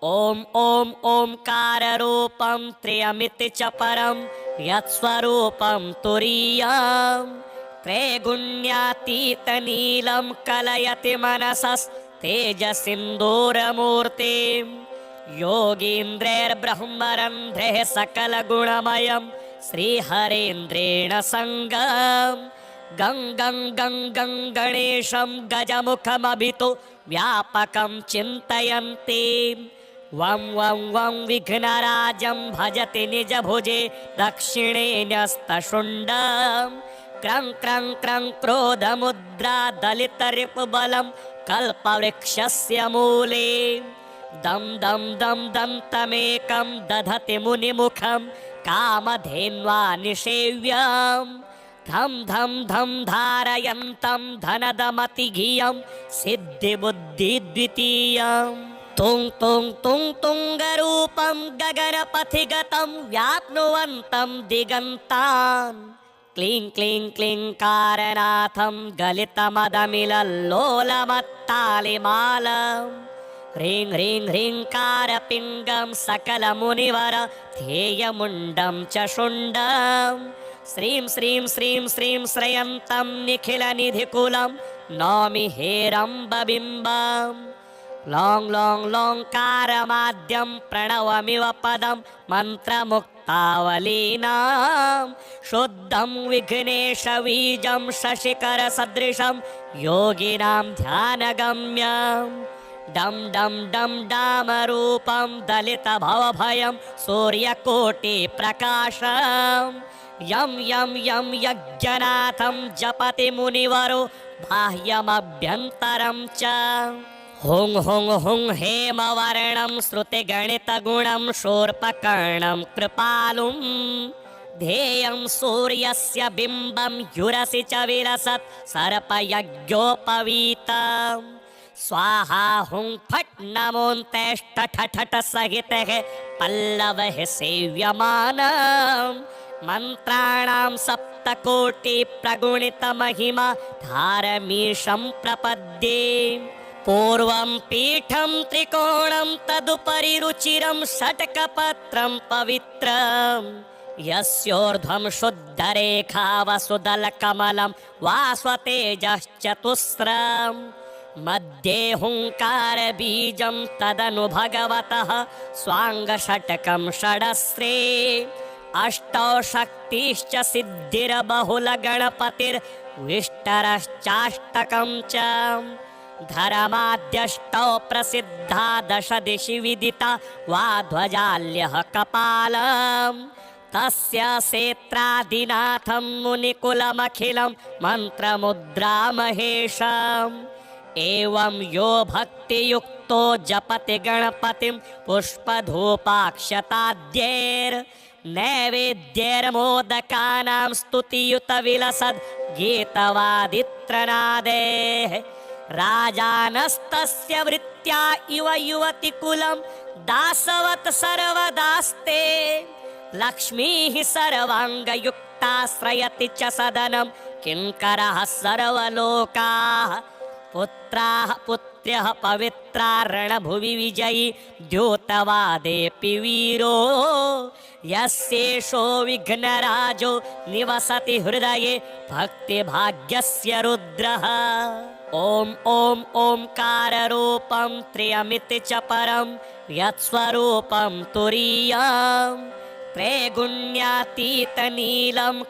ॐ ॐ ओंकाररूपं त्र्यमिति च परं यत्स्वरूपं तुरीयं त्रैगुण्यातीतनीलं कलयति मनसस्तेजसिन्दूरमूर्तिं योगीन्द्रैर्ब्रह्मरन्ध्रैः सकलगुणमयं श्रीहरेन्द्रेण सङ्गम् गं गं गं गं गणेशं गजमुखमभितो व्यापकं चिन्तयन्ति वं वं वं विघ्नराजं भजति निजभुजे दक्षिणे न्यस्तशुण्डं क्रं क्रं क्रं क्रोधमुद्रा दलितरिपुबलं कल्पवृक्षस्य मूले दं दं दं दन्तमेकं दधति मुनिमुखं कामधेन्वा निषेव्यम् धम धम धम धारयन्तं धनदमतिघियं सिद्धिबुद्धिद्वितीयं तुं तुं तुं तुङ्गरूपं गगनपथिगतं व्याप्नुवन्तं दिगन्तान् क्लीं क्लीं क्लींकारनाथं गलितमदमिलल्लोलमत्तालिमालं ह्रीं ह्रीं ह्रींकारपिङ्गं सकलमुनिवर ध्येयमुण्डं च शुण्डं श्रीं श्रीं श्रीं श्रीं श्रयन्तं निखिलनिधिकुलं नौमि हेरम्बबिम्बं लौं लौं लौङ्कारमाद्यं प्रणवमिव पदं मन्त्रमुक्तावलीनां शुद्धं विघ्नेशबीजं शशिकरसदृशं योगिनां ध्यानगम्यं डं डं डं डामरूपं दलितभवभयं सूर्यकोटिप्रकाशं यं यं यं यज्ञनाथं जपति मुनिवरो बाह्यमभ्यन्तरं च हुं हुं हुं हेमवर्णं श्रुतिगणितगुणं शूर्पकर्णं कृपालुं ध्येयं सूर्यस्य बिम्बं युरसि च विलसत् सर्पयज्ञोपवीतम् स्वाहा हुं फट् नमोऽन्तेष्टठठठ सहितः पल्लवः सेव्यमानम् मन्त्राणां सप्तकोटि प्रगुणितमहिमा धारमीशं प्रपद्ये पूर्वं पीठं त्रिकोणं तदुपरि रुचिरं षट्कपत्रं पवित्रं यस्योर्ध्वं शुद्धरेखा वसुदलकमलं वास्वतेजश्चतुस्रम् मध्ये हुङ्कारबीजं तदनु भगवतः स्वाङ्गषट्कं षडस्रे अष्टौ शक्तिश्च सिद्धिर्बहुलगणपतिर्विष्टरश्चाष्टकं च धर्माद्यष्टौ प्रसिद्धा दश दिशि विदिता वा ध्वजाल्यः कपालम् तस्य सेत्रादिनाथं मुनिकुलमखिलं मन्त्रमुद्रामहेशम् एवं यो भक्तियुक्तो जपति गणपतिं पुष्पधूपाक्षताद्यैर्नैवेद्यैर्मोदकानां स्तुतियुतविलसद् गीतवादित्रनादेः राजानस्तस्य वृत्त्या इव युवतिकुलं दासवत् सर्वदास्ते लक्ष्मीः सर्वाङ्गयुक्ताश्रयति च सदनं किङ्करः सर्वलोकाः पुत्राः पुत्र्यः पवित्रा रणभुवि विजयी द्योतवादेऽपि वीरो यस्येषो विघ्नराजो निवसति हृदये भक्तिभाग्यस्य रुद्रः ॐ ॐ ओंकाररूपं त्र्यमिति च परं यत्स्वरूपं तुरीयं त्रैगुण्यातीतनीलं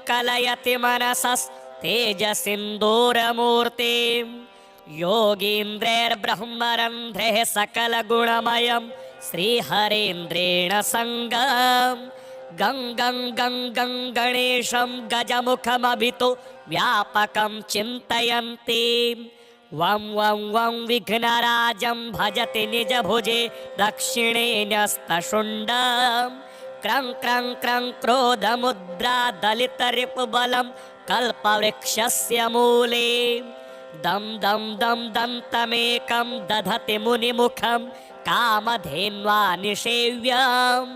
कलयति मनसस्तेजसिन्दूरमूर्तिं योगीन्द्रैर्ब्रह्मरन्ध्रैः सकलगुणमयं श्रीहरेन्द्रेण सङ्गम् गं गं गं गं गणेशं गजमुखमभितो व्यापकं चिन्तयन्ति वं वं वं विघ्नराजं भजति निजभुजे दक्षिणे न्यस्तशुण्डं क्रं क्रं क्रं क्रोधमुद्रा दलितरिपुबलं कल्पवृक्षस्य मूले दं दं दं दन्तमेकं दधति मुनिमुखं कामधेन्वा निषेव्यम्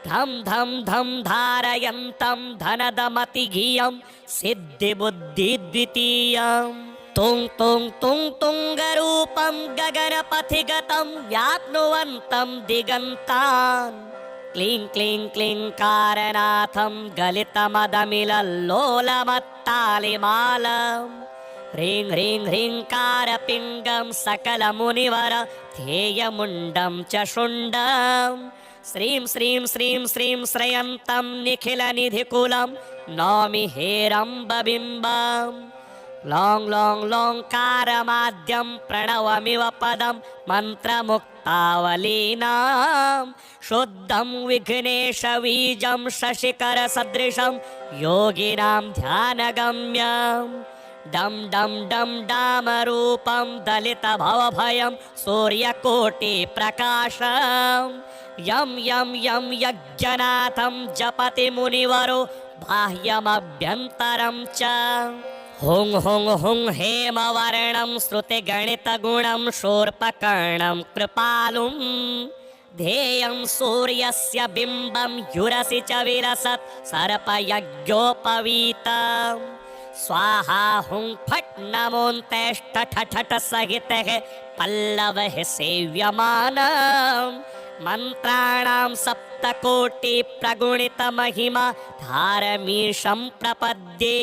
धम धम धम धारयन्तं धनदमतिघियं सिद्धिबुद्धिद्वितीयम् तुं तुं तुं तुङ्गरूपं गगनपथिगतं व्याप्नुवन्तं दिगन्तान् क्लीं क्लीं क्लीङ्कारनाथं गलितमदमिलल्लोलमत्तालिमालम् ह्रीं ह्रीं ह्रीङ्कारपिङ्गं सकलमुनिवर ध्येयमुण्डं च शुण्डं श्रीं श्रीं श्रीं श्रीं श्रयन्तं निखिलनिधिकुलं नौमि हेरम्बबिम्बम् लों लों लोङ्कारमाद्यं प्रणवमिव पदं मन्त्रमुक्तावलीनां शुद्धं विघ्नेशबीजं शशिकरसदृशं योगिनां ध्यानगम्यं डं डं डं डामरूपं दलितभवभयं सूर्यकोटिप्रकाशं यं यं यं यज्ञनाथं जपति मुनिवरो बाह्यमभ्यन्तरं च हुं हुं हुं हेमवर्णं श्रुतिगणितगुणं शूर्पकर्णं कृपालुं ध्येयं सूर्यस्य बिम्बं युरसि च विलसत् सर्पयज्ञोपवीतं स्वाहा हुं फट् नमोऽन्तेष्टठठठ सहितः पल्लवः सेव्यमानं मन्त्राणां सप्तकोटिप्रगुणितमहिमा धारमीशं प्रपद्ये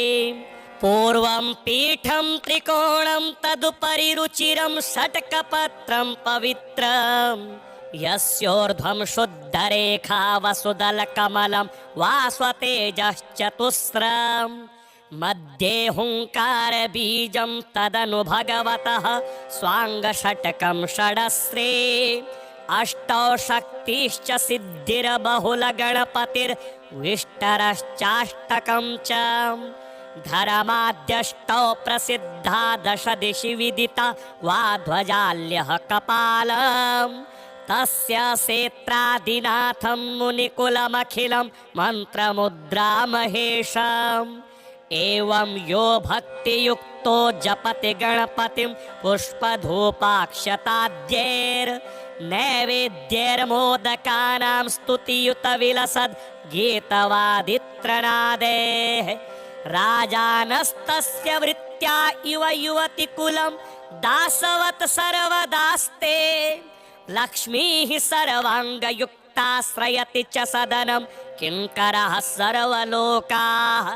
पूर्वं पीठं त्रिकोणं तदुपरि रुचिरं षट्कपत्रं पवित्रं यस्योर्ध्वं शुद्धरेखा वसुदलकमलं वास्वतेजश्चतुस्रं मध्ये हुङ्कारबीजं तदनु भगवतः स्वाङ्गषट्कं षडस्रे अष्टौ शक्तिश्च सिद्धिर्बहुलगणपतिर्विष्टरश्चाष्टकं च धर्माद्यष्टौ प्रसिद्धा दश दिशि विदिता वा ध्वजाल्यः कपालम् तस्य सेत्रादिनाथं मुनिकुलमखिलं मन्त्रमुद्रामहेशम् एवं यो भक्तियुक्तो जपति गणपतिं पुष्पधूपाक्षताद्यैर्नैवेद्यैर्मोदकानां स्तुतियुतविलसद् गीतवादित्रनादेः राजानस्तस्य वृत्त्या इव युवतिकुलं दासवत् सर्वदास्ते लक्ष्मीः सर्वाङ्गयुक्ताश्रयति च सदनं किङ्करः सर्वलोकाः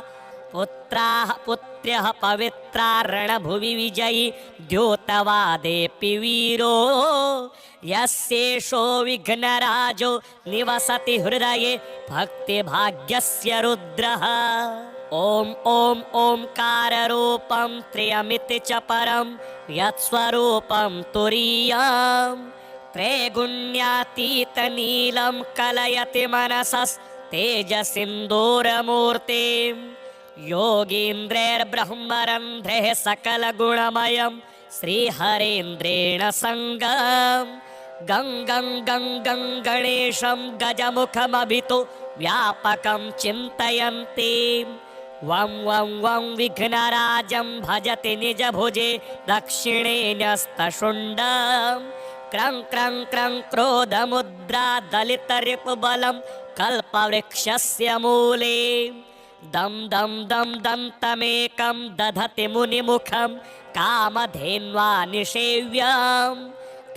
पुत्राः पुत्र्यः पवित्रा रणभुवि विजयी द्योतवादेऽपि वीरो यस्येषो विघ्नराजो निवसति हृदये भक्तिभाग्यस्य रुद्रः ॐ ॐ ओंकाररूपं त्र्यमिति च परं यत्स्वरूपं तुरीयं त्रैगुण्यातीतनीलं कलयति मनसस्तेजसिन्दूरमूर्तिं योगीन्द्रैर्ब्रह्मरन्ध्रैः सकलगुणमयं श्रीहरेन्द्रेण सङ्गं गं गं गं गं गणेशं गजमुखमभितो व्यापकं चिन्तयन्ति वं वं वं विघ्नराजं भजति निजभुजे दक्षिणे न्यस्तशुण्डं क्रं क्रं क्रं क्रोधमुद्रा दलितरिपुबलं कल्पवृक्षस्य मूले दं दं दं दन्तमेकं दधति मुनिमुखं कामधेन्वा निषेव्यं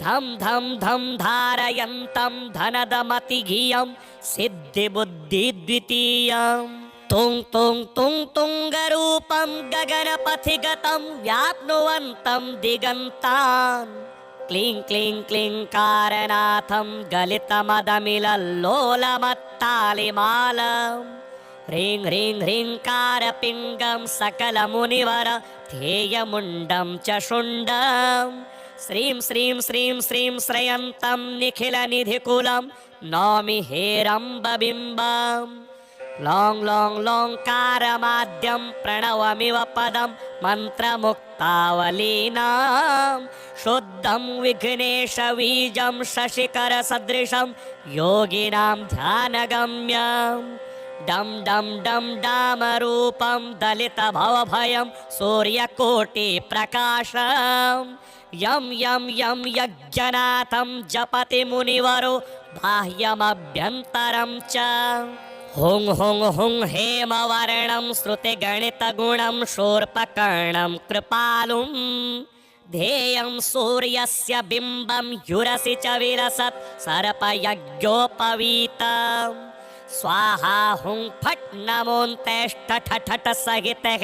धं धं धं धारयन्तं धनदमतिघियं सिद्धिबुद्धिद्वितीयं तुं तुं तुं तुङ्गरूपं गगनपथिगतं व्याप्नुवन्तं दिगन्तान् क्लीं क्लीं क्लीङ्कारनाथं गलितमदमिलल्लोलमत्तालिमालम् ह्रीं ह्रीं ह्रीङ्कारपिङ्गं सकलमुनिवर ध्येयमुण्डं च शुण्डं श्रीं श्रीं श्रीं श्रीं श्रयन्तं निखिलनिधिकुलं नौमि हेरम्बबिम्बम् लों लों लोङ्कारमाद्यं प्रणवमिव पदं मन्त्रमुक्तावलीनां शुद्धं विघ्नेशबीजं शशिकरसदृशं योगिनां ध्यानगम्यं डं डं डं डामरूपं दलितभवभयं सूर्यकोटिप्रकाशं यं यं यं यज्ञनाथं जपति मुनिवरो बाह्यमभ्यन्तरं च हुं हुं हुं हेमवर्णं श्रुतिगणितगुणं शूर्पकर्णं कृपालुं ध्येयं सूर्यस्य बिम्बं युरसि च विलसत् सर्पयज्ञोपवीतम् स्वाहा हुं फट् नमोऽन्तेष्टठठठ सहितः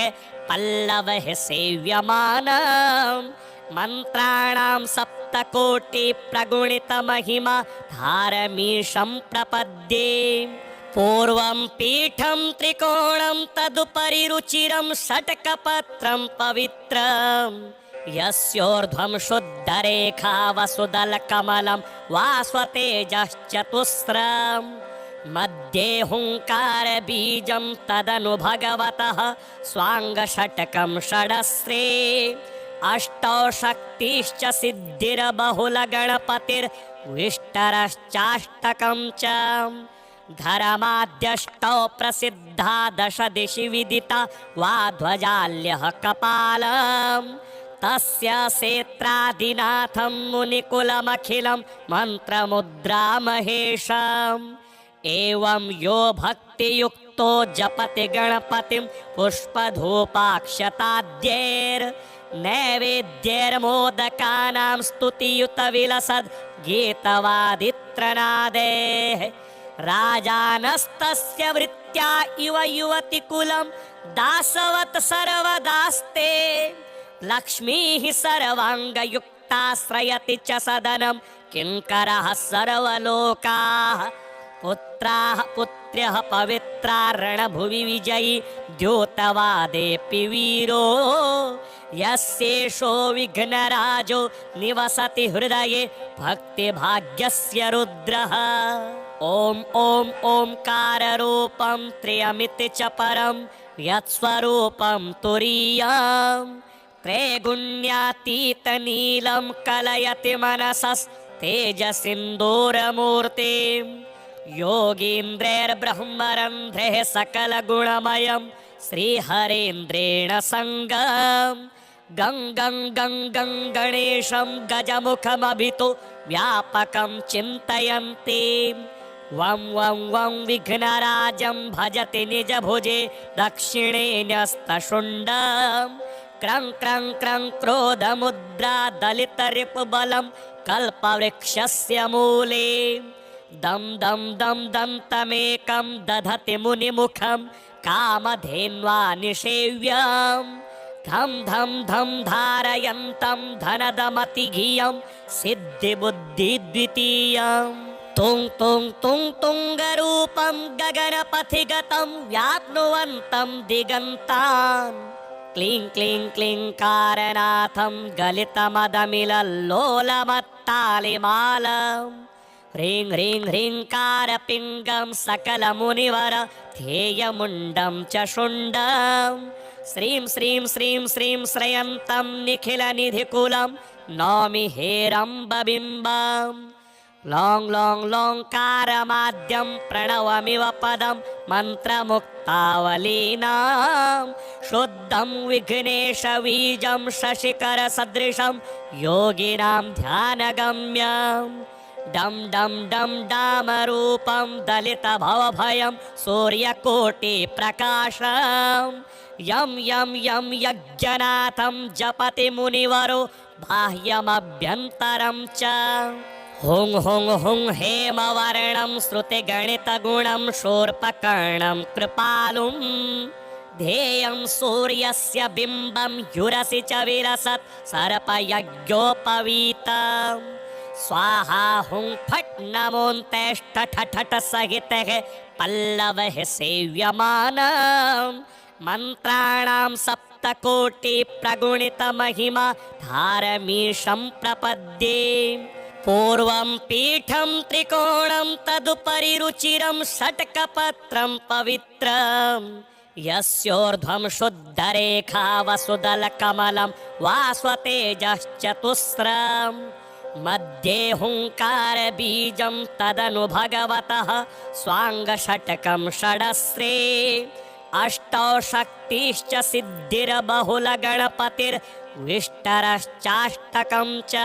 पल्लवः सेव्यमानम् मन्त्राणां सप्तकोटि प्रगुणितमहिमा धारमीशं प्रपद्ये पूर्वं पीठं त्रिकोणं तदुपरि रुचिरं षट्कपत्रं पवित्रम् यस्योर्ध्वं शुद्धरेखा वसुदलकमलं वास्वतेजश्चतुस्रम् मध्ये हुङ्कारबीजं तदनु भगवतः स्वाङ्गषट्कं षडस्रे अष्टौ शक्तिश्च सिद्धिर्बहुलगणपतिर्विष्टरश्चाष्टकं च धर्माद्यष्टौ प्रसिद्धा दश दिशि विदिता वा ध्वजाल्यः कपालम् तस्य सेत्रादिनाथं मुनिकुलमखिलं मन्त्रमुद्रामहेशम् एवं यो भक्तियुक्तो जपति गणपतिं पुष्पधूपाक्षताद्यैर्नैवेद्यैर्मोदकानां स्तुतियुतविलसद् गीतवादित्रनादेः राजानस्तस्य वृत्त्या इव युवतिकुलं दासवत् सर्वदास्ते लक्ष्मीः सर्वाङ्गयुक्ताश्रयति च सदनं किङ्करः सर्वलोकाः पुत्राः पुत्र्यः पवित्रा रणभुवि विजयी द्योतवादेऽपि वीरो यस्येषो विघ्नराजो निवसति हृदये भक्तिभाग्यस्य रुद्रः ॐ ॐ ओंकाररूपं त्र्यमिति च परं यत्स्वरूपं तुरीयम् त्रैगुण्यातीतनीलं कलयति मनसस्तेजसिन्दूरमूर्तिम् योगीन्द्रैर्ब्रह्मरन्ध्रैः सकलगुणमयं श्रीहरेन्द्रेण सङ्गम् गं गं गं गं गणेशं गजमुखमभितो व्यापकं चिन्तयन्ति वं वं वं विघ्नराजं भजति निजभुजे दक्षिणे न्यस्तशुण्डम् क्रं क्रं क्रं क्रोधमुद्रा दलितरिपुबलं कल्पवृक्षस्य मूले दं दं दं दन्तमेकं दधति मुनिमुखं कामधेन्वा निषेव्यम् धं धं धं धारयन्तं धनदमतिघियं सिद्धिबुद्धिद्वितीयम् तुं तुं तुं तुङ्गरूपं गगनपथिगतं व्याप्नुवन्तं दिगन्तान् क्लीं क्लीं क्लीङ्कारनाथं गलितमदमिलल्लोलमत्तालिमालम् ह्रीं ह्रीं ह्रीङ्कारपिङ्गं सकलमुनिवर ध्येयमुण्डं च शुण्डं श्रीं श्रीं श्रीं श्रीं श्रयन्तं निखिलनिधिकुलं नौमि हेरम्बबिम्बम् लों लों लोङ्कारमाद्यं प्रणवमिव पदं मन्त्रमुक्तावलीनां शुद्धं विघ्नेशबीजं शशिकरसदृशं योगिनां ध्यानगम्यम् डं डं डं डामरूपं दलितभवभयं सूर्यकोटिप्रकाशम् यं यं यं यज्ञनाथं जपति मुनिवरो बाह्यमभ्यन्तरं च हुं हुं हुं हेमवर्णं श्रुतिगणितगुणं शूर्पकर्णं कृपालुं ध्येयं सूर्यस्य बिम्बं युरसि च विलसत् सर्पयज्ञोपवीतम् स्वाहा हुं फट् नमोऽन्तेष्टठठठ सहितः पल्लवः सेव्यमानम् मन्त्राणां सप्तकोटि प्रगुणितमहिमा धारमीशं प्रपद्ये पूर्वं पीठं त्रिकोणं तदुपरि रुचिरं षट्कपत्रं पवित्रम् यस्योर्ध्वं शुद्धरेखा वसुदलकमलं वास्वतेजश्चतुस्रम् मध्ये हुङ्कारबीजं तदनु भगवतः स्वाङ्गषट्कं षडस्रे अष्टौ शक्तिश्च सिद्धिर्बहुलगणपतिर्विष्टरश्चाष्टकं च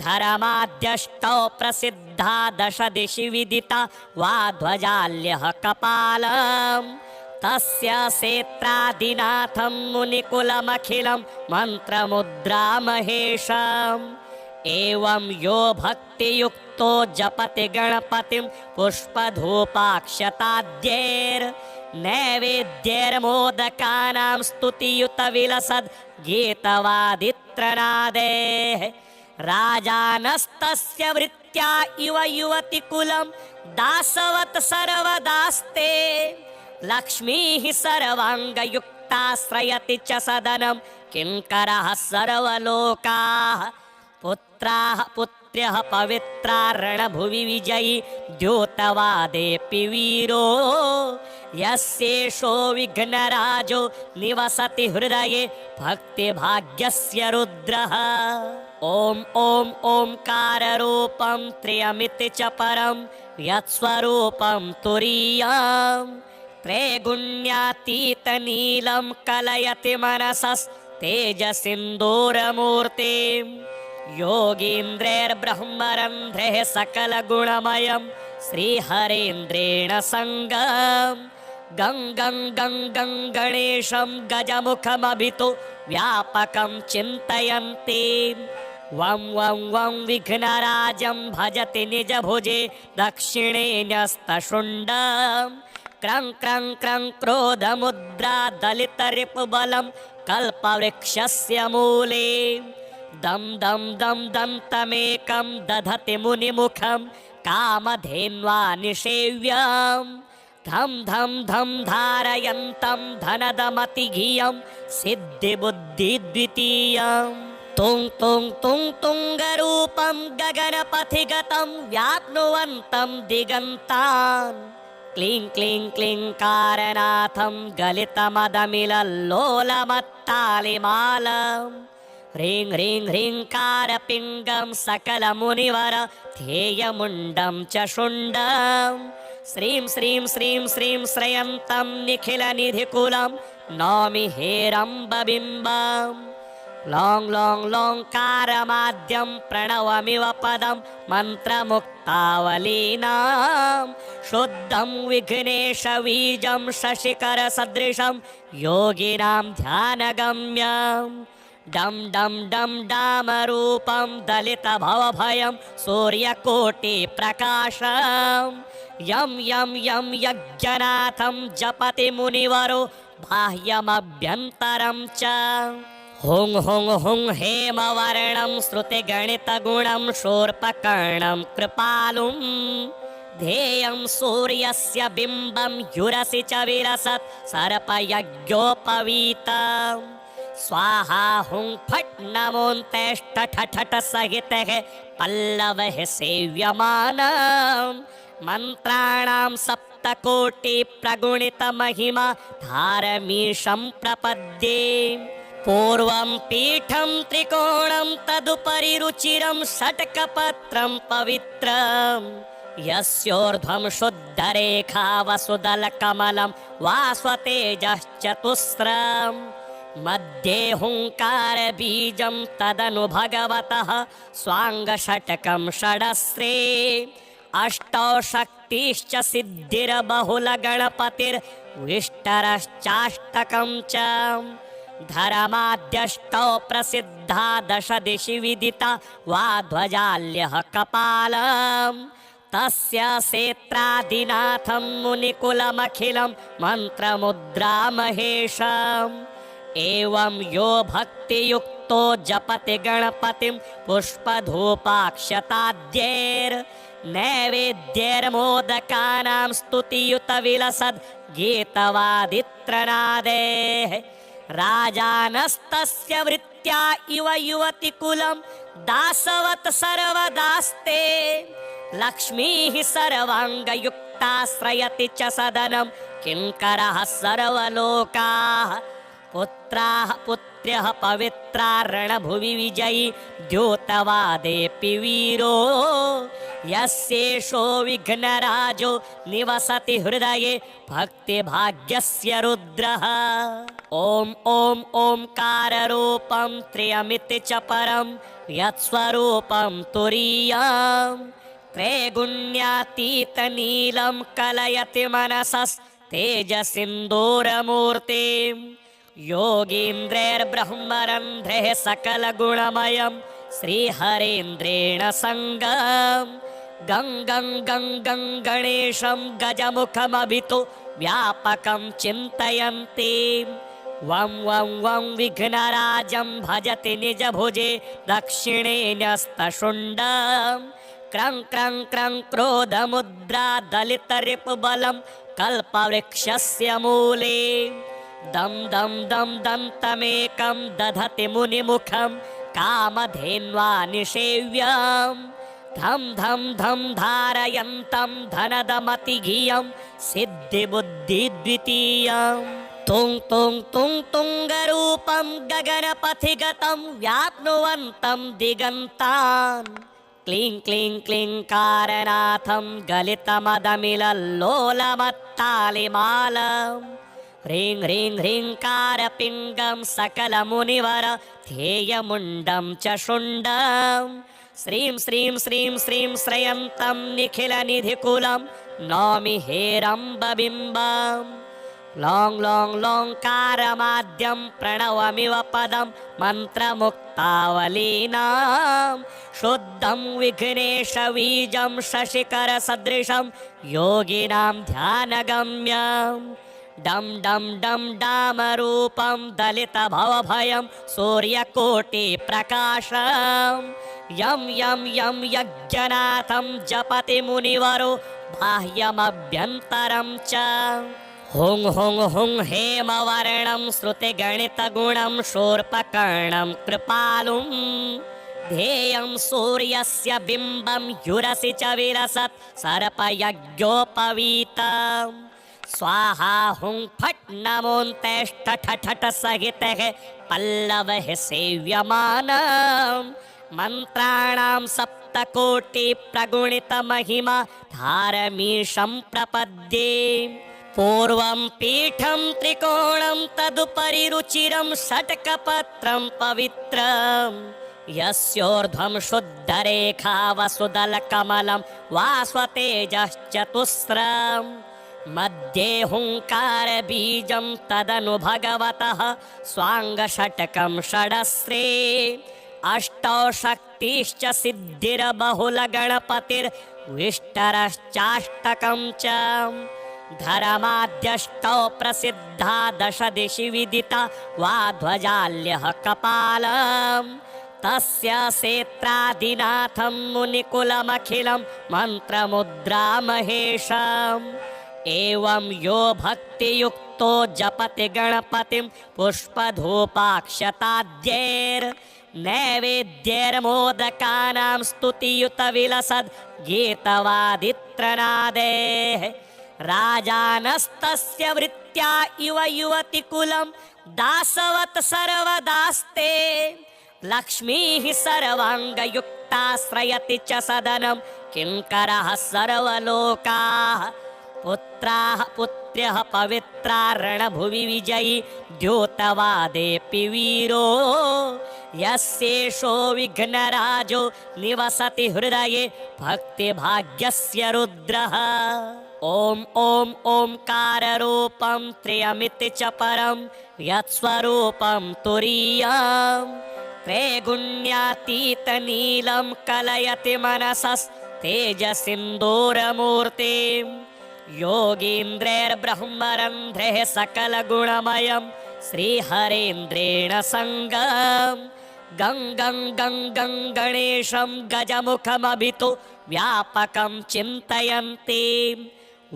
धर्माद्यष्टौ प्रसिद्ध प्रसिद्धा दश दिशि विदिता वा ध्वजाल्यः कपालम् तस्य सेत्रादिनाथं मुनिकुलमखिलं मन्त्रमुद्रामहेशम् एवं यो भक्तियुक्तो जपति गणपतिं पुष्पधूपाक्षताद्यैर्नैवेद्यैर्मोदकानां स्तुतियुतविलसद् गीतवादित्रनादेः राजानस्तस्य वृत्त्या इव युवतिकुलं दासवत् सर्वदास्ते लक्ष्मीः सर्वाङ्गयुक्ताश्रयति च सदनं किङ्करः सर्वलोकाः पुत्राः पुत्र्यः पवित्रा रणभुवि विजयी द्योतवादेऽपि वीरो यस्येषो विघ्नराजो निवसति हृदये भक्तिभाग्यस्य रुद्रः ॐ ॐ ओंकाररूपं त्र्यमिति च परं यत्स्वरूपं तुरीयम् त्रैगुण्यातीतनीलं कलयति मनसस्तेजसिन्दूरमूर्तिम् योगीन्द्रैर्ब्रह्मरन्ध्रैः सकलगुणमयं श्रीहरेन्द्रेण सङ्गम् गं गं गं गं गणेशं गजमुखमभितो व्यापकं चिन्तयन्ति वं वं वं विघ्नराजं भजति निजभुजे दक्षिणे न्यस्तशुण्डम् क्रं क्रं क्रं क्रोधमुद्रा दलितरिपुबलं कल्पवृक्षस्य मूले दं दं दं दन्तमेकं दधति मुनिमुखं कामधेन्वा निषेव्यम् धं धं धं धारयन्तं धनदमतिघियं सिद्धिबुद्धिद्वितीयम् तुं तुं तुं तुङ्गरूपं गगनपथिगतं व्याप्नुवन्तं दिगन्तान् क्लीं क्लीं क्लीङ्कारनाथं गलितमदमिलल्लोलमत्तालिमालम् ह्रीं ह्रीं ह्रीङ्कारपिङ्गं सकलमुनिवर ध्येयमुण्डं च शुण्डं श्रीं श्रीं श्रीं श्रीं श्रयन्तं निखिलनिधिकुलं नौमि हेरम्बबिम्बम् लों लों लोङ्कारमाद्यं प्रणवमिव पदं मन्त्रमुक्तावलीनां शुद्धं विघ्नेशबीजं शशिकरसदृशं योगिनां ध्यानगम्यम् डं डं डं डामरूपं दलितभवभयं सूर्यकोटिप्रकाशम् यं यं यं यज्ञनाथं जपति मुनिवरो बाह्यमभ्यन्तरं च हुं हुं हुं हेमवर्णं श्रुतिगणितगुणं शूर्पकर्णं कृपालुं ध्येयं सूर्यस्य बिम्बं युरसि च विलसत् सर्पयज्ञोपवीतम् स्वाहा हुं फट् नमोऽन्तेष्टठठठ सहितः पल्लवः सेव्यमानम् मन्त्राणां सप्तकोटि प्रगुणितमहिमा धारमीशं प्रपद्ये पूर्वं पीठं त्रिकोणं तदुपरि रुचिरं षट्कपत्रं पवित्रम् यस्योर्ध्वं शुद्धरेखा वसुदलकमलं वास्वतेजश्चतुस्रम् मध्ये हुङ्कारबीजं तदनु भगवतः स्वाङ्गषट्कं षडस्रे अष्टौ शक्तिश्च सिद्धिर्बहुलगणपतिर्विष्टरश्चाष्टकं च धर्माद्यष्टौ प्रसिद्धा दश दिशि विदिता वा ध्वजाल्यः कपालम् तस्य सेत्रादिनाथं मुनिकुलमखिलं मन्त्रमुद्रामहेशम् एवं यो भक्तियुक्तो जपति गणपतिं पुष्पधूपाक्षताद्यैर्नैवेद्यैर्मोदकानां स्तुतियुतविलसद् गीतवादित्रनादेः राजानस्तस्य वृत्त्या इव युवतिकुलं दासवत् सर्वदास्ते लक्ष्मीः सर्वाङ्गयुक्ताश्रयति च सदनं किङ्करः सर्वलोकाः पुत्राः पुत्र्यः पवित्रा रणभुवि विजयी द्योतवादेऽपि वीरो यस्येषो विघ्नराजो निवसति हृदये भक्तिभाग्यस्य रुद्रः ॐ ॐ ओंकाररूपं त्र्यमिति च परं यत्स्वरूपं तुरीयम् त्रैगुण्यातीतनीलं कलयति मनसस्तेजसिन्दूरमूर्तिं योगीन्द्रैर्ब्रह्मरन्ध्रैः सकलगुणमयं श्रीहरेन्द्रेण सङ्गम् गं गं गं गं गणेशं गजमुखमभितो व्यापकं चिन्तयन्ति वं वं वं विघ्नराजं भजति निजभुजे दक्षिणे न्यस्तशुण्डं क्रं क्रं क्रं क्रोधमुद्रा दलितरिपुबलं कल्पवृक्षस्य मूले दं दं दं दन्तमेकं दधति मुनिमुखं कामधेन्वा निषेव्यम् धम धम धम धारयन्तं धनदमतिघियं सिद्धिबुद्धिद्वितीयं तुं तुं तुं तुङ्गरूपं गगनपथिगतं व्याप्नुवन्तं दिगन्तान् क्लीं क्लीं क्लीङ्कारनाथं गलितमदमिलल्लोलमत्तालिमालं ह्रीं ह्रीं ह्रीङ्कारपिङ्गं सकलमुनिवर ध्येयमुण्डं च शुण्डम् श्रीं श्रीं श्रीं श्रीं श्रयन्तं निखिलनिधिकुलं नौमि हेरम्बबिम्बं लौं लौं लौङ्कारमाद्यं प्रणवमिव पदं मन्त्रमुक्तावलीनां शुद्धं विघ्नेशबीजं शशिकरसदृशं योगिनां ध्यानगम्यम् डं डं डं डामरूपं दलितभवभयं सूर्यकोटिप्रकाशम् यं यं यं यज्ञनाथं जपति मुनिवरो बाह्यमभ्यन्तरं च हुं हुं हुं हेमवर्णं श्रुतिगणितगुणं शूर्पकर्णं कृपालुं ध्येयं सूर्यस्य बिम्बं युरसि च विलसत् सर्पयज्ञोपवीतम् स्वाहा हुं फट् नमोऽन्तेष्ठठठ सहितः पल्लवः सेव्यमानम् मन्त्राणां सप्तकोटि प्रगुणितमहिमा धारमीशं प्रपद्ये पूर्वं पीठं त्रिकोणं तदुपरि रुचिरं षट्कपत्रं पवित्रम् यस्योर्ध्वं शुद्धरेखा वसुदलकमलं वास्वतेजश्चतुस्रम् मध्ये हुङ्कारबीजं तदनु भगवतः स्वाङ्गषट्कं षडस्रे अष्टौ शक्तिश्च सिद्धिर्बहुलगणपतिर्विष्टरश्चाष्टकं च धर्माद्यष्टौ प्रसिद्धा दश दिशि विदिता वा ध्वजाल्यः कपालम् तस्य सेत्रादिनाथं मुनिकुलमखिलं मन्त्रमुद्रामहेशम् एवं यो भक्तियुक्तो जपति गणपतिं पुष्पधूपाक्षताद्यैर्नैवेद्यैर्मोदकानां स्तुतियुतविलसद् गीतवादित्रनादेः राजानस्तस्य वृत्त्या इव युवतिकुलं दासवत् सर्वदास्ते लक्ष्मीः सर्वाङ्गयुक्ताश्रयति च सदनं किङ्करः सर्वलोकाः पुत्राः पुत्र्यः पवित्रा रणभुवि विजयी द्योतवादेऽपि वीरो यस्येषो विघ्नराजो निवसति हृदये भक्तिभाग्यस्य रुद्रः ॐ ॐ ओंकाररूपं त्र्यमिति च परं यत्स्वरूपं तुरीयम् त्रैगुण्यातीतनीलं कलयति मनसस्तेजसिन्दूरमूर्तिं योगीन्द्रैर्ब्रह्मरन्ध्रैः सकलगुणमयं श्रीहरेन्द्रेण सङ्गम् गं गं गं गं गणेशं गजमुखमभितो व्यापकं चिन्तयन्ति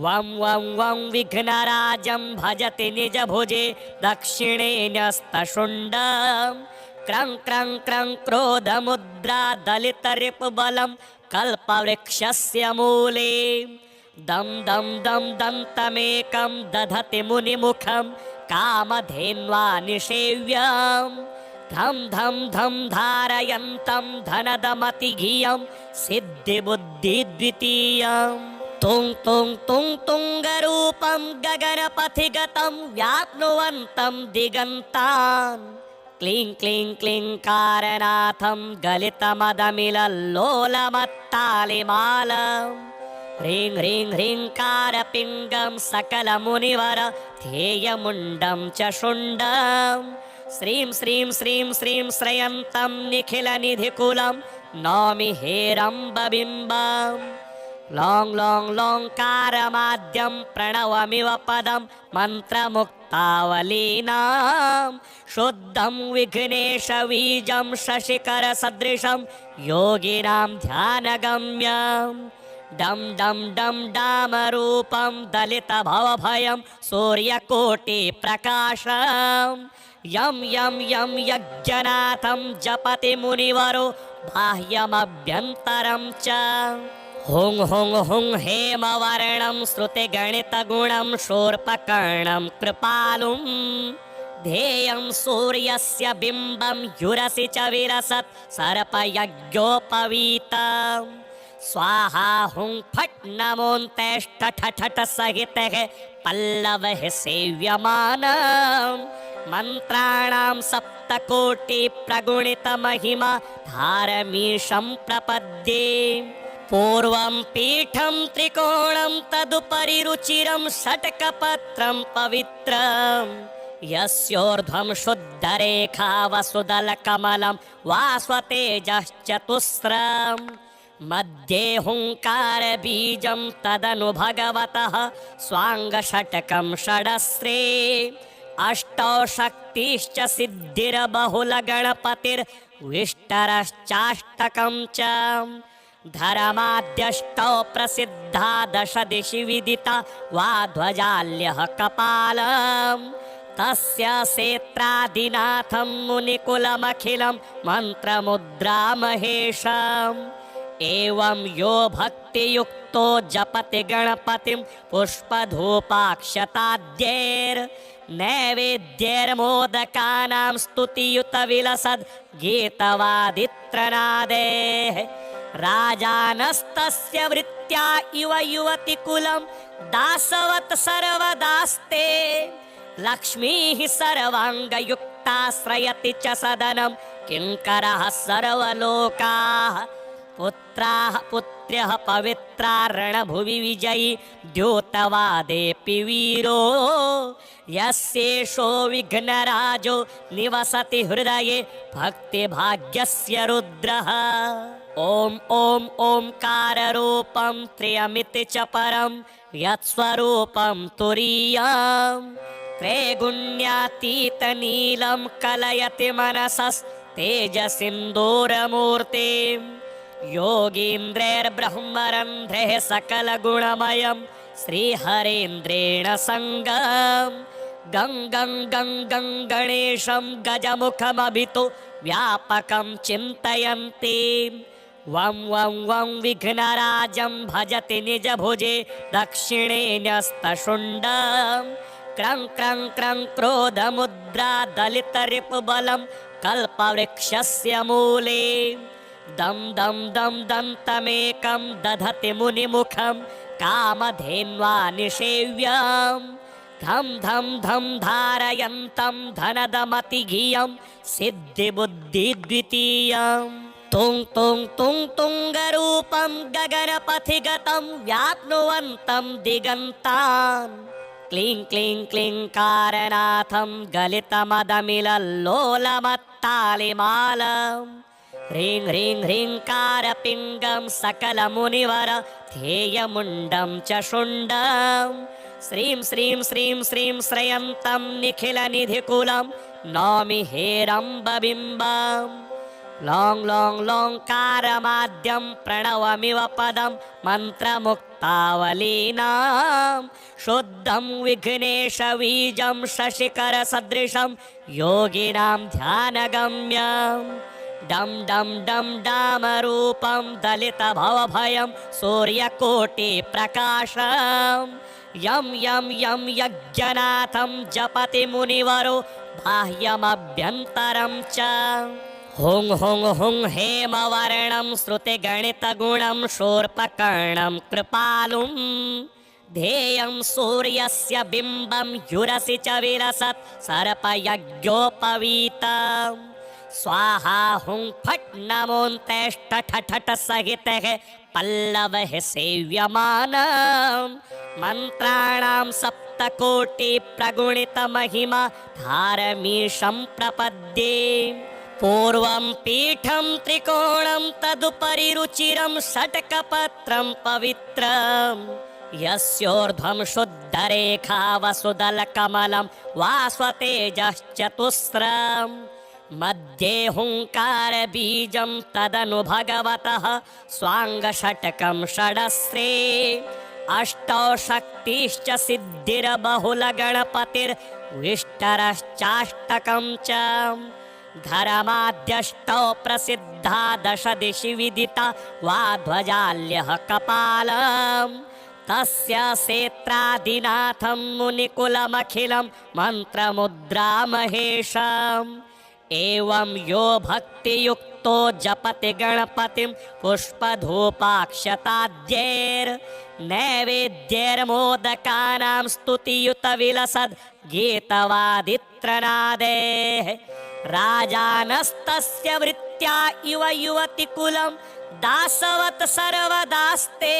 वं वं वं विघ्नराजं भजति निजभुजे दक्षिणे न्यस्तशुण्डं क्रं क्रं क्रं क्रोधमुद्रा दलितरिपुबलं कल्पवृक्षस्य मूले दं दं दं दन्तमेकं दधति मुनिमुखं कामधेन्वा निषेव्यम् धम धम धम धारयन्तं धनदमतिघियं सिद्धिबुद्धिद्वितीयं तुं तुं तुं तुङ्गरूपं गगनपथिगतं व्याप्नुवन्तं दिगन्तान् क्लीं क्लीं क्लीङ्कारनाथं गलितमदमिलल्लोलमत्तालिमालम् ह्रीं ह्रीं ह्रीङ्कारपिङ्गं सकलमुनिवर ध्येयमुण्डं च शुण्डं श्रीं श्रीं श्रीं श्रीं श्रयन्तं निखिलनिधिकुलं नौमि हेरम्बबिम्बम् लौं लौं लौङ्कारमाद्यं प्रणवमिव पदं मन्त्रमुक्तावलीनां शुद्धं विघ्नेशबीजं शशिकरसदृशं योगिनां ध्यानगम्यम् डं डं डं डामरूपं दलितभवभयं सूर्यकोटिप्रकाशं यं यं यं यज्ञनाथं जपति मुनिवरो बाह्यमभ्यन्तरं च हुं हुं हुं हेमवर्णं श्रुतिगणितगुणं शूर्पकर्णं कृपालुं ध्येयं सूर्यस्य बिम्बं युरसि च विरसत् सर्पयज्ञोपवीतम् स्वाहा हुं फट् नमोऽन्तेष्ठठठ सहितः पल्लवः सेव्यमानम् मन्त्राणां सप्तकोटिप्रगुणितमहिमा धारमीशं प्रपद्ये पूर्वं पीठं त्रिकोणं तदुपरि रुचिरं षट्कपत्रं पवित्रम् यस्योर्ध्वं शुद्धरेखा वसुदलकमलं वास्वतेजश्चतुस्रम् मध्ये हुङ्कारबीजं तदनु भगवतः स्वाङ्गषट्कं षडस्रे अष्टौ शक्तिश्च सिद्धिर्बहुलगणपतिर्विष्टरश्चाष्टकं च धर्माद्यष्टौ प्रसिद्धा दश दिशि विदिता वा ध्वजाल्यः कपालम् तस्य सेत्रादिनाथं मुनिकुलमखिलं मन्त्रमुद्रामहेशम् एवं यो भक्तियुक्तो जपति गणपतिं पुष्पधूपाक्षताद्यैर्नैवेद्यैर्मोदकानां स्तुतियुतविलसद् गीतवादित्रनादेः राजानस्तस्य वृत्त्या इव युवतिकुलं दासवत् सर्वदास्ते लक्ष्मीः सर्वाङ्गयुक्ताश्रयति च सदनं किङ्करः सर्वलोकाः पुत्राः पुत्र्यः पवित्रा रणभुवि विजयी द्योतवादेऽपि वीरो यस्येषो विघ्नराजो निवसति हृदये भक्तिभाग्यस्य रुद्रः ॐ ॐ ओङ्काररूपं त्र्यमिति च परं यत्स्वरूपं तुरीयम् त्रैगुण्यातीतनीलं कलयति मनसस्तेजसिन्दूरमूर्तिम् योगीन्द्रैर्ब्रह्मरन्ध्रैः सकलगुणमयं श्रीहरेन्द्रेण सङ्गं गं गं गं गं गणेशं गजमुखमभितो व्यापकं चिन्तयन्ति वं वं वं विघ्नराजं भजति निजभुजे दक्षिणे न्यस्तशुण्डं क्रं क्रं क्रं क्रोधमुद्रा दलितरिपुबलं कल्पवृक्षस्य मूले दं दं दं दन्तमेकं दधति मुनिमुखं कामधेन्वा निषेव्यं धं धं धं धारयन्तं धनदमतिघियं सिद्धिबुद्धिद्वितीयं तुं तुं तुं तुङ्गरूपं गगनपथिगतं व्याप्नुवन्तं दिगन्तान् क्लीं क्लीं क्लीङ्कारनाथं गलितमदमिलल्लोलमत्तालिमालम् ह्रीं ह्रीं ह्रीङ्कारपिङ्गं सकलमुनिवर ध्येयमुण्डं च शुण्डं श्रीं श्रीं श्रीं श्रीं श्रयन्तं निखिलनिधिकुलं नौमि हेरम्बबिम्बम् लौं लौं लौङ्कारमाद्यं प्रणवमिव पदं मन्त्रमुक्तावलीनां शुद्धं विघ्नेशबीजं शशिकरसदृशं योगिनां ध्यानगम्यम् डं डं डं डामरूपं दलितभवभयं सूर्यकोटिप्रकाशं यं यं यं यज्ञनाथं जपति मुनिवरो बाह्यमभ्यन्तरं च हुं हुं हुं हेमवर्णं श्रुतिगणितगुणं शूर्पकर्णं कृपालुं ध्येयं सूर्यस्य बिम्बं युरसि च विलसत् सर्पयज्ञोपवीतम् स्वाहा हुं फट् नमोऽन्तेष्टठठठ सहितः पल्लवः सेव्यमानम् मन्त्राणां सप्तकोटि प्रगुणितमहिमा धारमीशं प्रपद्ये पूर्वं पीठं त्रिकोणं तदुपरि रुचिरं षट्कपत्रं पवित्रम् यस्योर्ध्वं शुद्धरेखा वसुदलकमलं वास्वतेजश्चतुस्रम् मध्ये हुङ्कारबीजं तदनु भगवतः स्वाङ्गषट्कं षडस्रे अष्टौ शक्तिश्च सिद्धिर्बहुलगणपतिर्विष्टरश्चाष्टकं च धर्माद्यष्टौ प्रसिद्धा दश दिशि विदिता वा ध्वजाल्यः कपालम् तस्य सेत्रादिनाथं मुनिकुलमखिलं मन्त्रमुद्रामहेशम् एवं यो भक्तियुक्तो जपति गणपतिं पुष्पधूपाक्षताद्यैर्नैवेद्यैर्मोदकानां स्तुतियुतविलसद् गीतवादित्रनादेः राजानस्तस्य वृत्त्या इव युवतिकुलं दासवत् सर्वदास्ते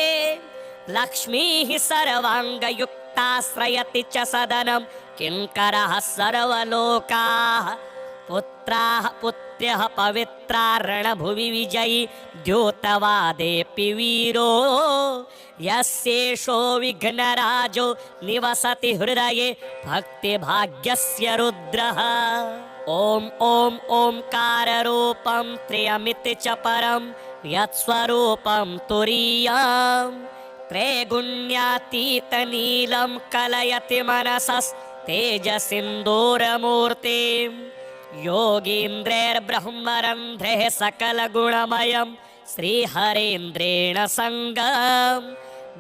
लक्ष्मीः सर्वाङ्गयुक्ताश्रयति च सदनं किङ्करः सर्वलोकाः पुत्राः पुत्र्यः पवित्रा रणभुवि विजयी द्योतवादेऽपि वीरो यस्येषो विघ्नराजो निवसति हृदये भक्तिभाग्यस्य रुद्रः ॐ ॐ ओंकाररूपं त्र्यमिति च परं यत्स्वरूपं तुरीयम् त्रैगुण्यातीतनीलं कलयति मनसस्तेजसिन्दूरमूर्तिम् योगीन्द्रैर्ब्रह्मरन्ध्रैः सकलगुणमयं श्रीहरेन्द्रेण सङ्गं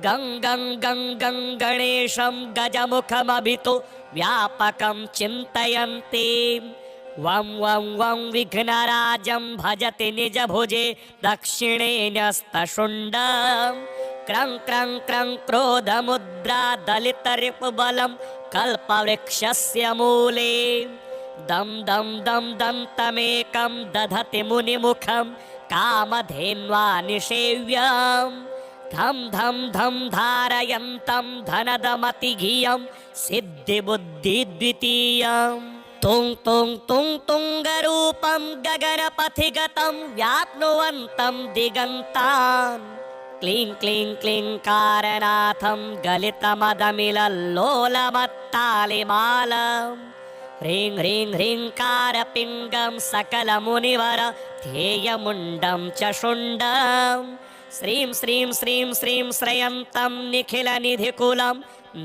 गं गं गं गं गणेशं गजमुखमभितो व्यापकं चिन्तयन्ति वं वं वं विघ्नराजं भजति निजभुजे दक्षिणे न्यस्तशुण्डम् क्रं क्रं क्रं क्रोधमुद्रा दलितरिपुबलं कल्पवृक्षस्य मूले दं दं दं दन्तमेकं दधति मुनिमुखं कामधेन्वा निषेव्यं धं धं धं धारयन्तं धनदमतिघियं सिद्धिबुद्धिद्वितीयम् तुं तुं तुं तुङ्गरूपं गगनपथिगतं व्याप्नुवन्तं दिगन्तान् क्लीं क्लीं क्लीङ्कारनाथं गलितमदमिलल्लोलमत्तालिमालम् ह्रीं ह्रीं ह्रीङ्कारपिङ्गं सकलमुनिवर ध्येयमुण्डं च शुण्डं श्रीं श्रीं श्रीं श्रीं श्रयन्तं निखिलनिधिकुलं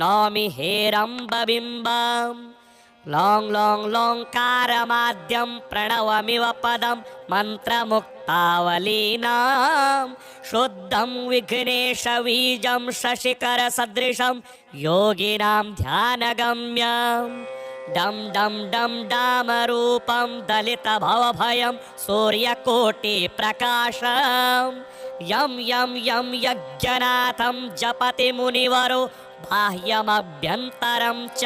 नौमि हेरम्बबिम्बम् लों लों लोङ्कारमाद्यं प्रणवमिव पदं मन्त्रमुक्तावलीनां शुद्धं विघ्नेशबीजं शशिकरसदृशं योगिनां ध्यानगम्यम् डं डं डं डामरूपं दलितभवभयं सूर्यकोटिप्रकाशम् यं यं यं यज्ञनाथं जपति मुनिवरो बाह्यमभ्यन्तरं च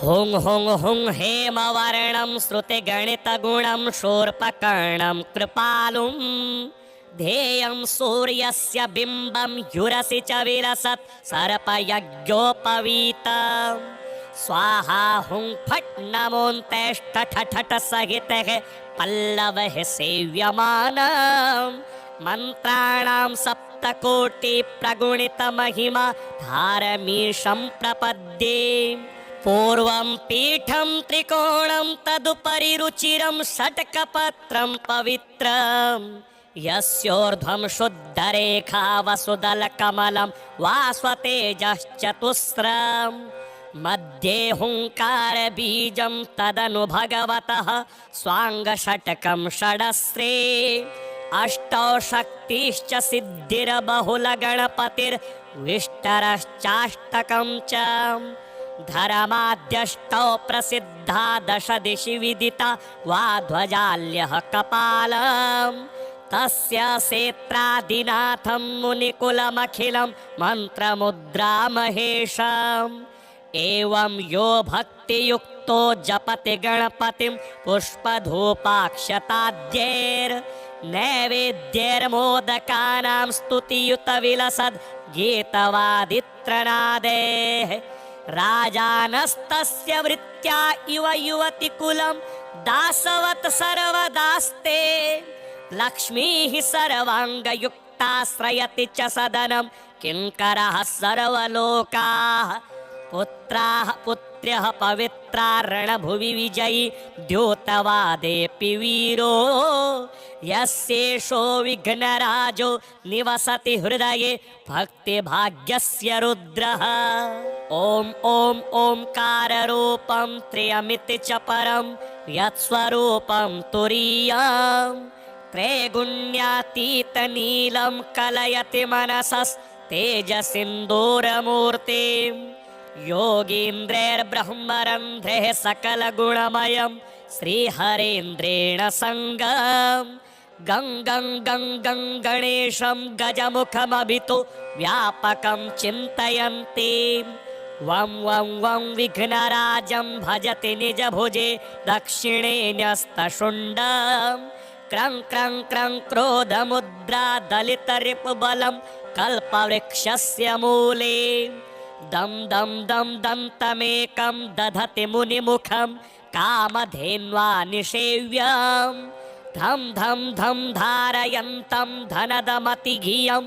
हुं हुं हुं हेमवर्णं श्रुतिगणितगुणं शूर्पकर्णं कृपालुं ध्येयं सूर्यस्य बिम्बं युरसि च विलसत् सर्पयज्ञोपवीतम् स्वाहा हुं फट् नमोऽन्तेष्टठठठ सहितः पल्लवः सेव्यमानम् मन्त्राणां सप्तकोटि प्रगुणितमहिमा धारमीशं प्रपद्ये पूर्वं पीठं त्रिकोणं तदुपरि रुचिरं षट्कपत्रं पवित्रम् यस्योर्ध्वं शुद्धरेखा वसुदलकमलं वास्वतेजश्चतुस्रम् मध्ये हुङ्कारबीजं तदनु भगवतः स्वाङ्गषट्कं षडस्रे अष्टौ शक्तिश्च सिद्धिर्बहुलगणपतिर्विष्टरश्चाष्टकं च धर्माद्यष्टौ प्रसिद्धा दश दिशि विदिता वा ध्वजाल्यः कपालम् तस्य सेत्रादिनाथं मुनिकुलमखिलं मन्त्रमुद्रामहेशाम् एवं यो भक्तियुक्तो जपति गणपतिं पुष्पधूपाक्षताद्यैर्नैवेद्यैर्मोदकानां स्तुतियुतविलसद् गीतवादित्रनादेः राजानस्तस्य वृत्त्या इव युवतिकुलं दासवत् सर्वदास्ते लक्ष्मीः सर्वाङ्गयुक्ताश्रयति च सदनं किङ्करः सर्वलोकाः पुत्राः पुत्र्यः पवित्रा रणभुवि विजयी द्योतवादेऽपि वीरो यस्येषो विघ्नराजो निवसति हृदये भक्तिभाग्यस्य रुद्रः ॐ ॐ ओंकाररूपं त्र्यमिति च परं यत्स्वरूपं तुरीयम् त्रैगुण्यातीतनीलं कलयति मनसस्तेजसिन्दूरमूर्तिं योगीन्द्रैर्ब्रह्मरन्ध्रैः सकलगुणमयं श्रीहरेन्द्रेण सङ्गं गं गं गं गं गणेशं गजमुखमभितो व्यापकं चिन्तयन्ति वं वं वं विघ्नराजं भजति निजभुजे दक्षिणे न्यस्तशुण्डम् क्रं क्रं क्रं क्रोधमुद्रा दलितरिपुबलं कल्पवृक्षस्य मूले दं दं दं दन्तमेकं दधति मुनिमुखं कामधेन्वा निषेव्यं धं धं धं धारयन्तं धनदमतिघियं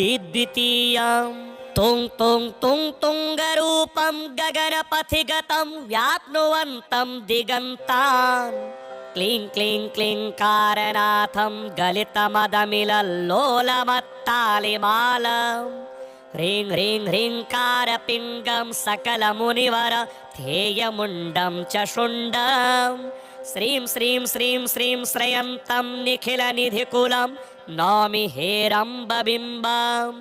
सिद्धिबुद्धिद्वितीयम् तुं तुं तुं तुङ्गरूपं गगनपथिगतं व्याप्नुवन्तं दिगन्तान् क्लीं क्लीं क्लीङ्कारनाथं गलितमदमिलल्लोलमत्तालिमालं ह्रीं ह्रीं ह्रीङ्कारपिङ्गं सकलमुनिवर ध्येयमुण्डं च शुण्डं श्रीं श्रीं श्रीं श्रीं श्रयन्तं निखिलनिधिकुलं नौमि हेरम्बबिम्बम्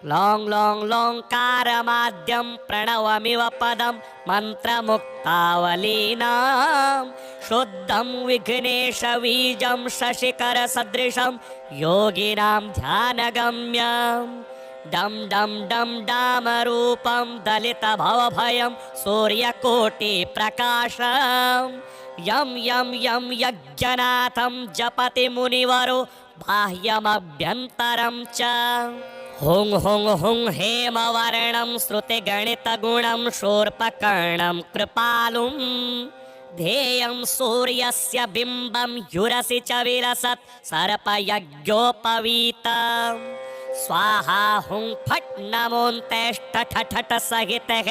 लों लों लोङ्कारमाद्यं प्रणवमिव पदं मन्त्रमुक्तावलीनां शुद्धं विघ्नेशबीजं शशिकरसदृशं योगिनां ध्यानगम्यं डं डं डं डामरूपं दलितभवभयं सूर्यकोटिप्रकाशं यं यं यं यज्ञनाथं जपति मुनिवरो बाह्यमभ्यन्तरं च हुं हुं हुं हेमवर्णं श्रुतिगणितगुणं शूर्पकर्णं कृपालुं ध्येयं सूर्यस्य बिम्बं युरसि च विलसत् सर्पयज्ञोपवीतम् स्वाहा हुं फट् नमोऽन्तेष्टठठठ सहितः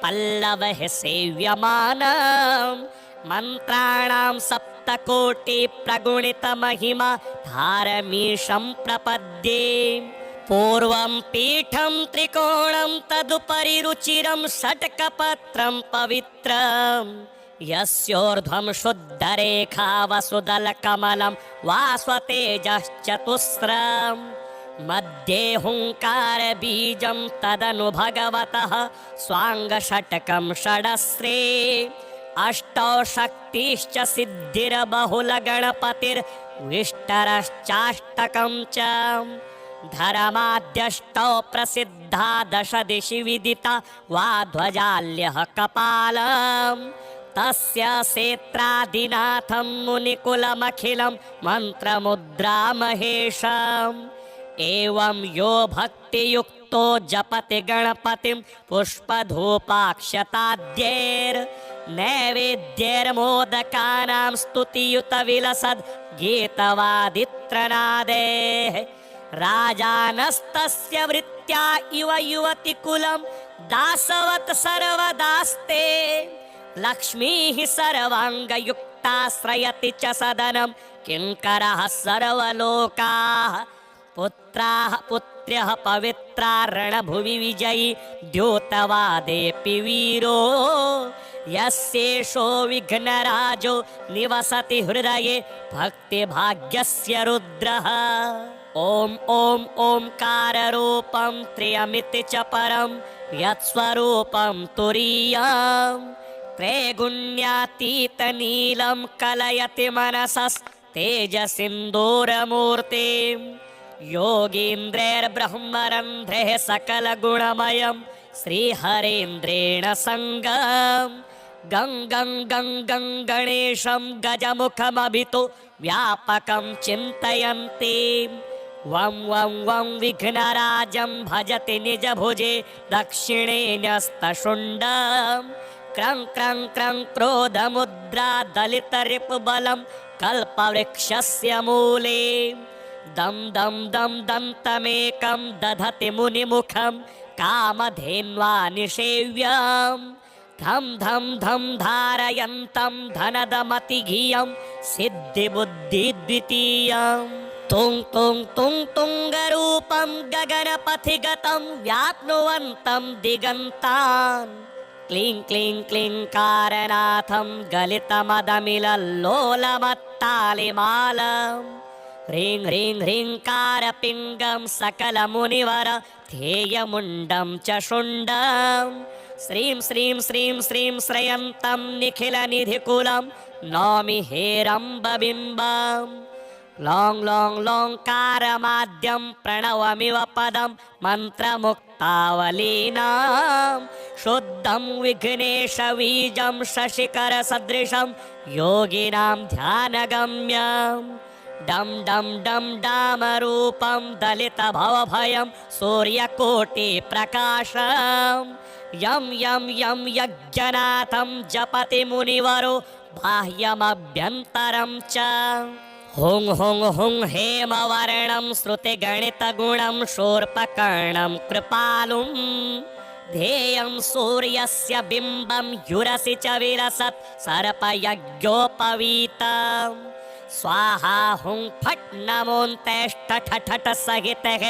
पल्लवः सेव्यमानम् मन्त्राणां सप्तकोटि प्रगुणितमहिमा धारमीशं प्रपद्ये पूर्वं पीठं त्रिकोणं तदुपरि रुचिरं षट्कपत्रं पवित्रं यस्योर्ध्वं शुद्धरेखा वसुदलकमलं वास्वतेजश्चतुस्रं मध्ये हुङ्कारबीजं तदनु भगवतः स्वाङ्गषट्कं षडस्रे अष्टौ शक्तिश्च सिद्धिर्बहुलगणपतिर्विष्टरश्चाष्टकं च धर्माद्यष्टौ प्रसिद्धा दश दिशि विदिता वा ध्वजाल्यः कपालम् तस्य सेत्रादिनाथं मुनिकुलमखिलं मन्त्रमुद्रामहेशम् एवं यो भक्तियुक्तो जपति गणपतिं पुष्पधूपाक्षताद्यैर्नैवेद्यैर्मोदकानां स्तुतियुतविलसद् गीतवादित्रनादेः राजानस्तस्य वृत्त्या इव युवतिकुलं दासवत् सर्वदास्ते लक्ष्मीः सर्वाङ्गयुक्ताश्रयति च सदनं किङ्करः सर्वलोकाः पुत्राः पुत्र्यः पवित्रा रणभुवि विजयी द्योतवादेऽपि वीरो यस्येषो विघ्नराजो निवसति हृदये भक्तिभाग्यस्य रुद्रः ॐ ॐ ओंकाररूपं त्र्यमिति च परं यत्स्वरूपं तुरीयम् त्रैगुण्यातीतनीलं कलयति मनसस् तेजसिन्दूरमूर्तिं योगीन्द्रैर्ब्रह्मरन्ध्रैः सकलगुणमयं श्रीहरेन्द्रेण सङ्गं गं गं गं गं गणेशं गजमुखमभितो व्यापकं चिन्तयन्ति वं वं वं विघ्नराजं भजति निजभुजे दक्षिणे न्यस्तशुण्डं क्रं क्रं क्रं क्रोधमुद्रा दलितरिपुबलं कल्पवृक्षस्य मूले दं दं दं दन्तमेकं दधति मुनिमुखं कामधेन्वा निषेव्यं धं धं धं धारयन्तं धनदमतिघियं सिद्धिबुद्धिद्वितीयं तुं तुं तुं तुङ्गरूपं गगनपथिगतं व्याप्नुवन्तं दिगन्तान् क्लीं क्लीं क्लीङ्कारनाथं गलितमदमिलल्लोलमत्तालिमालं ह्रीं ह्रीं ह्रीङ्कारपिङ्गं सकलमुनिवर ध्येयमुण्डं च शुण्डं श्रीं श्रीं श्रीं श्रीं श्रयन्तं निखिलनिधिकुलं नौमि हेरम्बबिम्बं लों लों लोङ्कारमाद्यं प्रणवमिव पदं मन्त्रमुक्तावलीनां शुद्धं विघ्नेशबीजं शशिकरसदृशं योगिनां ध्यानगम्यं डं डं डं डामरूपं दलितभवभयं सूर्यकोटिप्रकाशं यं यं यं यज्ञनाथं जपति मुनिवरो बाह्यमभ्यन्तरं च हुं हुं हुं हेमवर्णं श्रुतिगणितगुणं शूर्पकर्णं कृपालुं ध्येयं सूर्यस्य बिम्बं युरसि च विलसत् सर्पयज्ञोपवीतं स्वाहा हुं फट् नमोऽन्तेष्टठठठ सहितः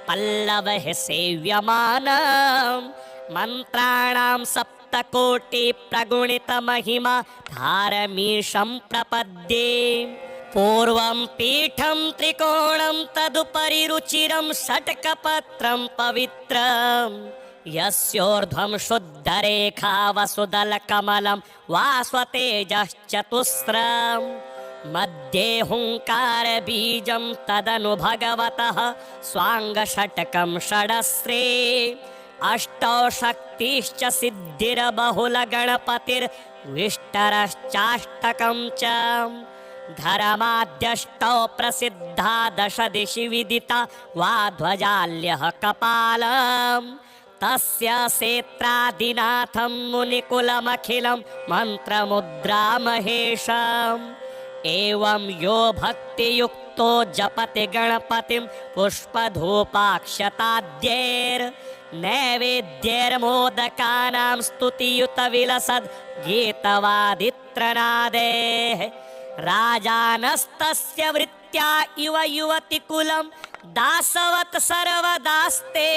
पल्लवः सेव्यमानं मन्त्राणां सप्तकोटिप्रगुणितमहिमा धारमीशं प्रपद्ये पूर्वं पीठं त्रिकोणं तदुपरि रुचिरं षट्कपत्रं पवित्रं यस्योर्ध्वं शुद्धरेखा वसुदलकमलं वास्वतेजश्चतुस्रं मध्ये हुङ्कारबीजं तदनु भगवतः स्वाङ्गषट्कं षडस्रे अष्टौ शक्तिश्च सिद्धिरबहुलगणपतिर्विष्टरश्चाष्टकं च धरमाद्यष्टौ प्रसिद्धा दशदिशि विदिता वा ध्वजाल्यः कपालं तस्य सेत्रादिनाथं मुनिकुलमखिलं मन्त्रमुद्रामहेशम् एवं यो भक्तियुक्तो जपति गणपतिं पुष्पधूपाक्षताद्यैर्नैवेद्यैर्मोदकानां स्तुतियुतविलसद् गीतवादित्रनादेः राजानस्तस्य वृत्त्या इव युवतिकुलं दासवत् सर्वदास्ते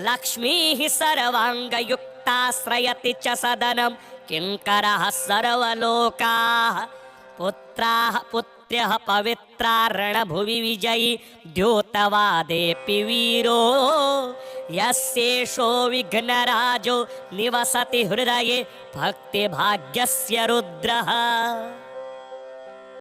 लक्ष्मीः सर्वाङ्गयुक्ताश्रयति च सदनं किङ्करः सर्वलोकाः पुत्राः पुत्र्यः पवित्रा रणभुवि विजयी द्योतवादेऽपि वीरो यस्येषो विघ्नराजो निवसति हृदये भक्तिभाग्यस्य रुद्रः।